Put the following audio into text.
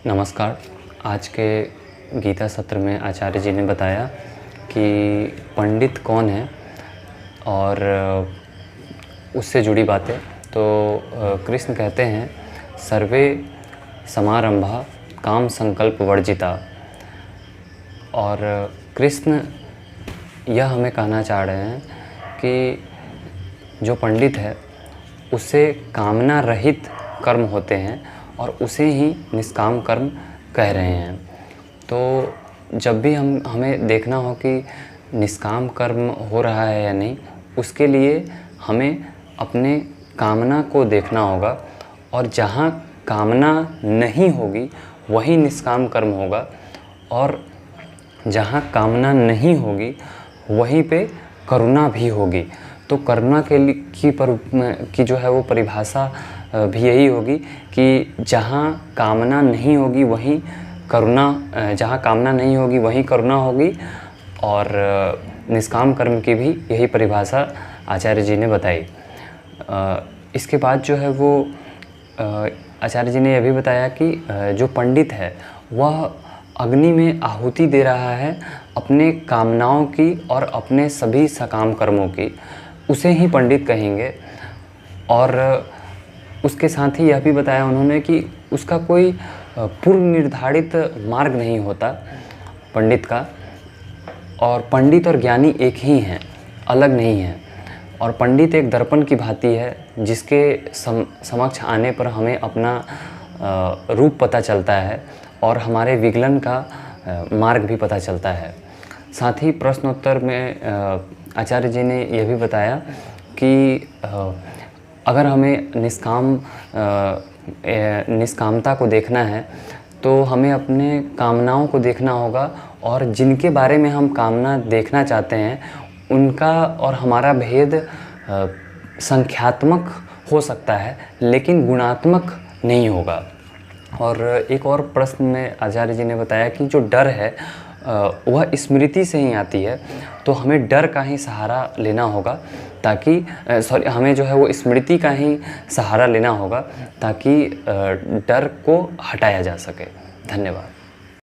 नमस्कार। आज के गीता सत्र में आचार्य जी ने बताया कि पंडित कौन है और उससे जुड़ी बातें। तो कृष्ण कहते हैं सर्वे समारंभा काम संकल्प वर्जिता। और कृष्ण यह हमें कहना चाह रहे हैं कि जो पंडित है उससे कामना रहित कर्म होते हैं और उसे ही निष्काम कर्म कह रहे हैं। तो जब भी हमें देखना हो कि निष्काम कर्म हो रहा है या नहीं, उसके लिए हमें अपने कामना को देखना होगा और जहाँ कामना नहीं होगी वही निष्काम कर्म होगा और जहाँ कामना नहीं होगी वहीं पे करुणा भी होगी। तो करुणा के लिए की जो है वो परिभाषा भी यही होगी कि जहाँ कामना नहीं होगी वहीं करुणा, जहाँ कामना नहीं होगी वहीं करुणा होगी। और निष्काम कर्म की भी यही परिभाषा आचार्य जी ने बताई। इसके बाद जो है वो आचार्य जी ने यह भी बताया कि जो पंडित है वह अग्नि में आहुति दे रहा है अपने कामनाओं की और अपने सभी सकाम कर्मों की, उसे ही पंडित कहेंगे। और उसके साथ ही यह भी बताया उन्होंने कि उसका कोई पूर्व निर्धारित मार्ग नहीं होता पंडित का, और पंडित और ज्ञानी एक ही हैं, अलग नहीं हैं। और पंडित एक दर्पण की भांति है जिसके समक्ष आने पर हमें अपना रूप पता चलता है और हमारे विगलन का मार्ग भी पता चलता है। साथ ही प्रश्नोत्तर में आचार्य जी ने यह भी बताया कि अगर हमें निष्कामता को देखना है तो हमें अपने कामनाओं को देखना होगा और जिनके बारे में हम कामना देखना चाहते हैं उनका और हमारा भेद संख्यात्मक हो सकता है लेकिन गुणात्मक नहीं होगा। और एक और प्रश्न में आचार्य जी ने बताया कि जो डर है वह स्मृति से ही आती है, तो हमें डर का ही सहारा लेना होगा ताकि हमें जो है वो स्मृति का ही सहारा लेना होगा ताकि डर को हटाया जा सके। धन्यवाद।